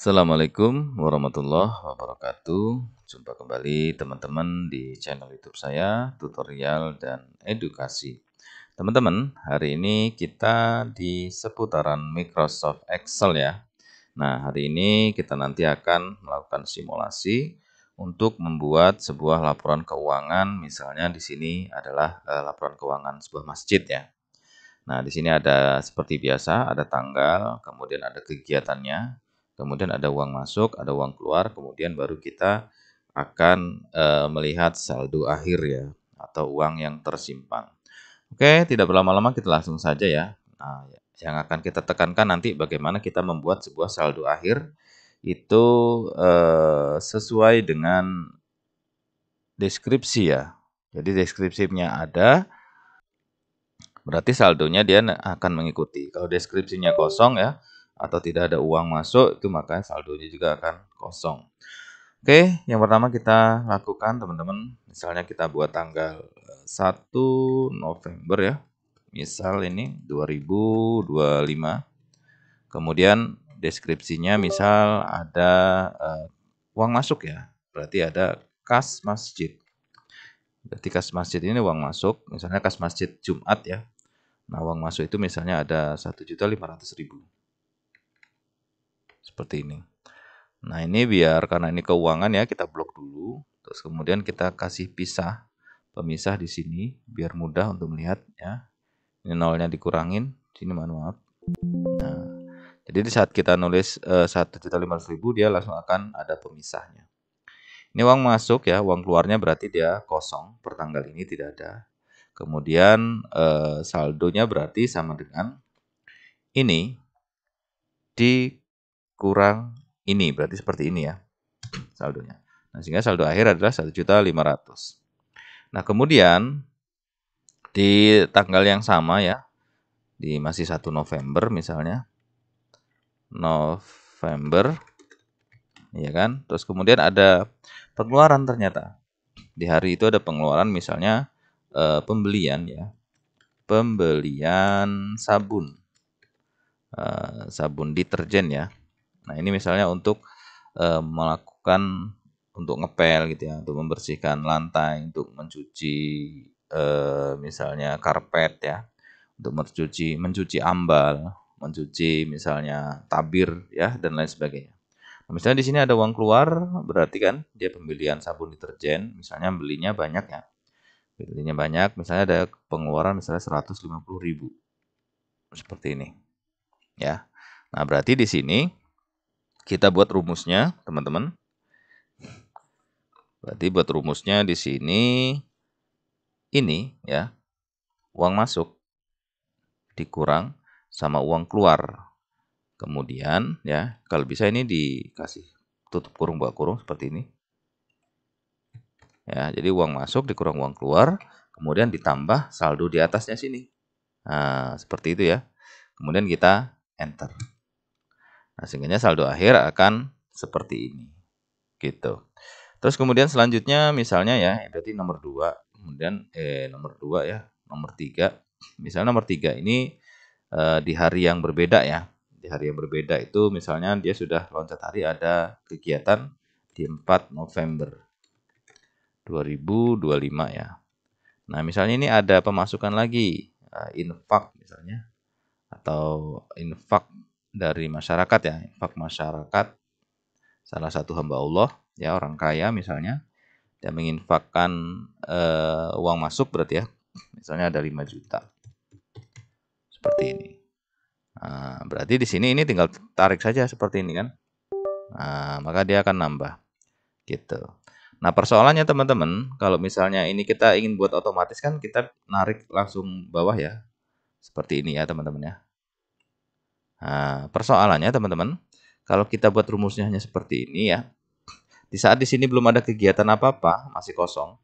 Assalamualaikum warahmatullahi wabarakatuh. Jumpa kembali teman-teman di channel YouTube saya, tutorial dan edukasi. Teman-teman, hari ini kita di seputaran Microsoft Excel ya. Nah, hari ini kita nanti akan melakukan simulasi untuk membuat sebuah laporan keuangan. Misalnya di sini adalah laporan keuangan sebuah masjid ya. Nah, di sini ada seperti biasa, ada tanggal, kemudian ada kegiatannya, kemudian ada uang masuk, ada uang keluar, kemudian baru kita akan melihat saldo akhir ya, atau uang yang tersimpan. Oke, tidak berlama-lama kita langsung saja ya. Nah, yang akan kita tekankan nanti bagaimana kita membuat sebuah saldo akhir itu sesuai dengan deskripsi ya. Jadi deskripsinya ada, berarti saldonya dia akan mengikuti. Kalau deskripsinya kosong ya, atau tidak ada uang masuk, itu maka saldonya juga akan kosong. Oke, yang pertama kita lakukan teman-teman, misalnya kita buat tanggal 1 November ya. Misal ini 2025. Kemudian deskripsinya misal ada uang masuk ya. Berarti ada kas masjid. Berarti kas masjid ini uang masuk, misalnya kas masjid Jumat ya. Nah, uang masuk itu misalnya ada 1.500.000. Seperti ini. Nah, ini biar karena ini keuangan ya, kita blok dulu. Terus kemudian kita kasih pemisah di sini biar mudah untuk melihat ya. Ini nolnya dikurangin, sini maaf. Nah, jadi di saat kita nulis 1.500.000 dia langsung akan ada pemisahnya. Ini uang masuk ya, uang keluarnya berarti dia kosong, per tanggal ini tidak ada. Kemudian saldonya berarti sama dengan ini dikurang ini, berarti seperti ini ya saldonya. Nah, sehingga saldo akhir adalah 1.500.000. Nah, kemudian di tanggal yang sama ya, di masih 1 November misalnya. November, ya kan? Terus kemudian ada pengeluaran ternyata. Di hari itu ada pengeluaran misalnya pembelian ya. Pembelian sabun. Sabun deterjen ya. Nah, ini misalnya untuk melakukan untuk ngepel gitu ya, untuk membersihkan lantai, untuk mencuci misalnya karpet ya, untuk mencuci ambal, mencuci misalnya tabir ya dan lain sebagainya. Nah, misalnya di sini ada uang keluar, berarti kan dia pembelian sabun deterjen, misalnya belinya banyak ya. Belinya banyak, misalnya ada pengeluaran misalnya 150.000. Seperti ini. Ya. Nah, berarti di sini kita buat rumusnya, teman-teman. Berarti buat rumusnya di sini ini ya, uang masuk dikurang sama uang keluar. Kemudian ya, kalau bisa ini dikasih tutup kurung buka kurung seperti ini. Ya, jadi uang masuk dikurang uang keluar, kemudian ditambah saldo di atasnya sini. Nah, seperti itu ya. Kemudian kita enter. Nah, sehingga saldo akhir akan seperti ini. Gitu. Terus kemudian selanjutnya misalnya ya, berarti nomor 2, kemudian nomor 2 ya, nomor 3. Misalnya nomor 3 ini di hari yang berbeda ya. Di hari yang berbeda itu misalnya dia sudah loncat hari ada kegiatan di 4 November 2025 ya. Nah, misalnya ini ada pemasukan lagi, infak misalnya, atau infak dari masyarakat ya, infak masyarakat salah satu hamba Allah ya, orang kaya misalnya, dia menginfakkan uang masuk berarti ya, misalnya ada 5 juta. Seperti ini. Nah, berarti di sini ini tinggal tarik saja seperti ini kan. Nah, maka dia akan nambah. Gitu. Nah, persoalannya teman-teman, kalau misalnya ini kita ingin buat otomatis kan kita narik langsung bawah ya. Seperti ini ya teman-teman ya. Nah, persoalannya teman-teman, kalau kita buat rumusnya hanya seperti ini ya. Di saat di sini belum ada kegiatan apa-apa, masih kosong.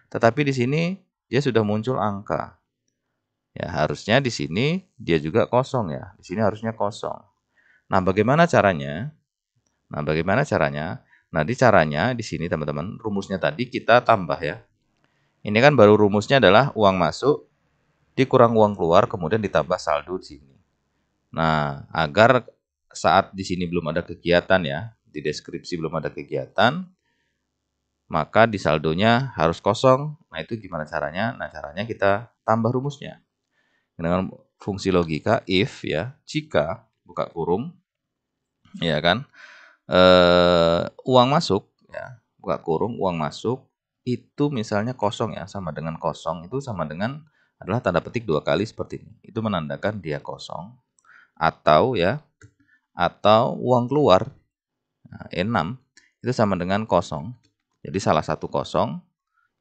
Tetapi di sini dia sudah muncul angka. Ya, harusnya di sini dia juga kosong ya. Di sini harusnya kosong. Nah, bagaimana caranya? Nah, di caranya di sini teman-teman, rumusnya tadi kita tambah ya. Ini kan baru rumusnya adalah uang masuk dikurang uang keluar kemudian ditambah saldo di sini. Nah, agar saat di sini belum ada kegiatan ya, di deskripsi belum ada kegiatan, maka di saldonya harus kosong. Nah, itu gimana caranya? Nah, caranya kita tambah rumusnya. Dengan fungsi logika if ya, jika buka kurung ya kan, uang masuk ya, buka kurung uang masuk itu misalnya kosong ya, sama dengan kosong itu sama dengan adalah tanda petik 2 kali seperti ini. Itu menandakan dia kosong atau ya, atau uang keluar. Nah, E6 itu sama dengan kosong. Jadi salah satu kosong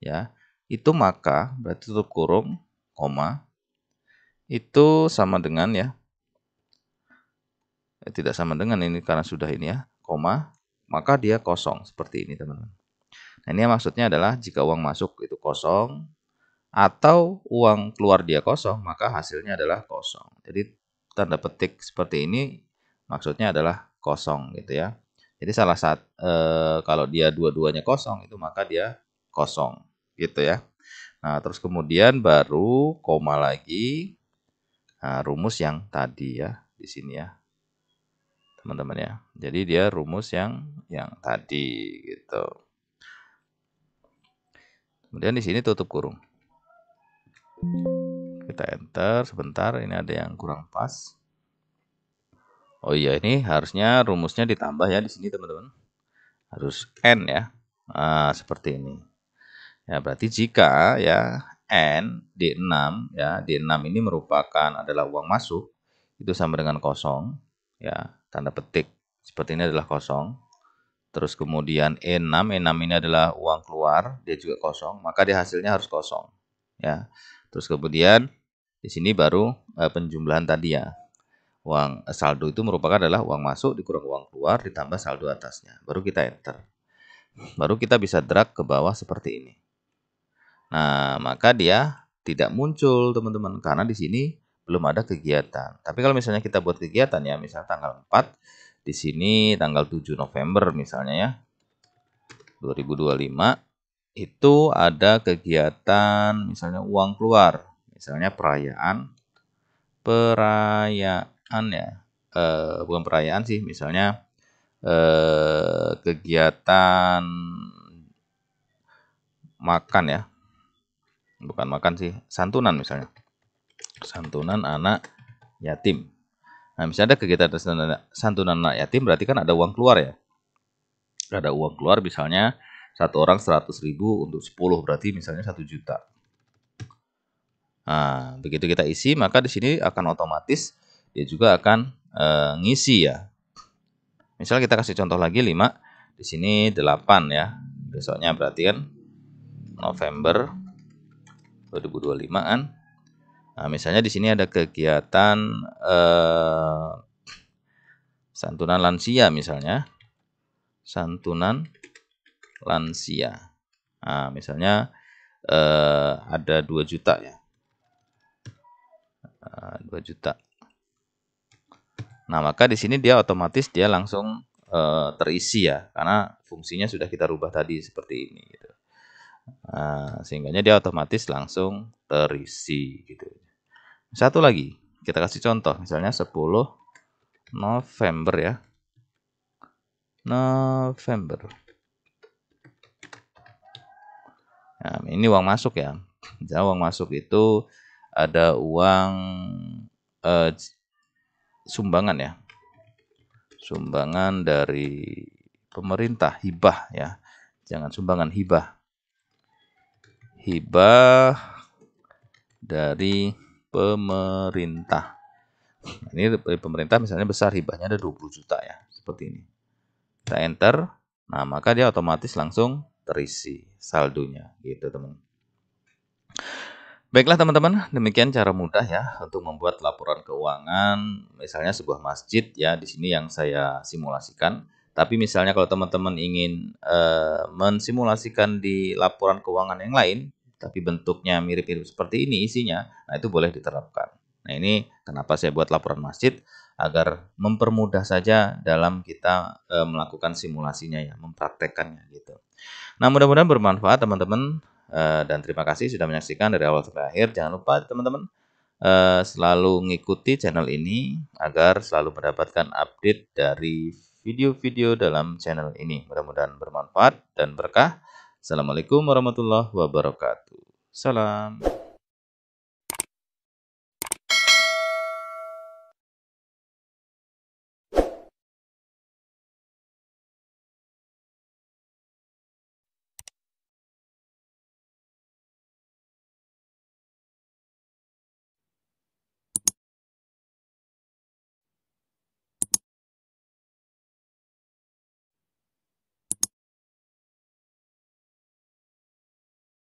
ya. Itu maka berarti tutup kurung, koma, itu sama dengan ya, tidak sama dengan ini karena sudah ini ya, koma, maka dia kosong seperti ini teman-teman. Nah, ini maksudnya adalah jika uang masuk itu kosong atau uang keluar dia kosong, maka hasilnya adalah kosong. Jadi tanda petik seperti ini maksudnya adalah kosong gitu ya. Jadi salah satu kalau dia dua-duanya kosong itu maka dia kosong gitu ya. Nah, terus kemudian baru koma lagi. Nah, rumus yang tadi ya di sini ya, teman-teman ya. Jadi dia rumus yang tadi gitu. Kemudian di sini tutup kurung. Kita enter sebentar, ini ada yang kurang pas. Oh iya, ini harusnya rumusnya ditambah ya di sini teman-teman. Harus N ya. Nah, seperti ini. Ya, berarti jika ya N D6 ya, D6 ini merupakan adalah uang masuk, itu sama dengan kosong ya, tanda petik seperti ini adalah kosong. Terus kemudian E6 ini adalah uang keluar, dia juga kosong, maka dia hasilnya harus kosong ya. Terus kemudian di sini baru penjumlahan tadi ya. Uang saldo itu merupakan adalah uang masuk dikurang uang keluar ditambah saldo atasnya. Baru kita enter. Baru kita bisa drag ke bawah seperti ini. Nah, maka dia tidak muncul teman-teman karena di sini belum ada kegiatan. Tapi kalau misalnya kita buat kegiatan ya, misalnya tanggal 4 di sini tanggal 7 November misalnya ya, 2025 itu ada kegiatan misalnya uang keluar, misalnya perayaan ya, bukan perayaan sih, misalnya kegiatan makan ya, bukan makan sih, santunan misalnya, santunan anak yatim. Nah, misalnya ada kegiatan santunan anak yatim berarti kan ada uang keluar ya, ada uang keluar misalnya satu orang 100.000 untuk 10 berarti misalnya 1 juta. Nah, begitu kita isi maka di sini akan otomatis dia juga akan ngisi ya. Misal kita kasih contoh lagi 5, di sini 8 ya. Besoknya berarti kan November 2025 kan. Nah, misalnya di sini ada kegiatan santunan lansia misalnya. Santunan lansia. Nah, misalnya ada 2 juta ya. 2 juta. Nah, maka di sini dia otomatis dia langsung terisi ya, karena fungsinya sudah kita rubah tadi seperti ini gitu. Nah, sehingganya dia otomatis langsung terisi gitu. Satu lagi, kita kasih contoh misalnya 10 November ya. November. Nah, ini uang masuk ya. Jadi uang masuk itu ada uang sumbangan ya. Sumbangan dari pemerintah, hibah ya. Jangan sumbangan, hibah. Hibah dari pemerintah. Ini dari pemerintah misalnya besar, hibahnya ada 20 juta ya. Seperti ini. Kita enter. Nah, maka dia otomatis langsung terisi saldonya gitu, teman. Baiklah teman-teman, demikian cara mudah ya untuk membuat laporan keuangan, misalnya sebuah masjid ya, di sini yang saya simulasikan. Tapi misalnya kalau teman-teman ingin mensimulasikan di laporan keuangan yang lain, tapi bentuknya mirip-mirip seperti ini isinya, nah itu boleh diterapkan. Nah, ini kenapa saya buat laporan masjid, agar mempermudah saja dalam kita melakukan simulasinya ya, mempraktekkannya gitu. Nah, mudah-mudahan bermanfaat teman-teman. Dan terima kasih sudah menyaksikan dari awal sampai akhir. Jangan lupa teman-teman selalu ngikuti channel ini agar selalu mendapatkan update dari video-video dalam channel ini. Mudah-mudahan bermanfaat dan berkah. Assalamualaikum warahmatullahi wabarakatuh. Salam.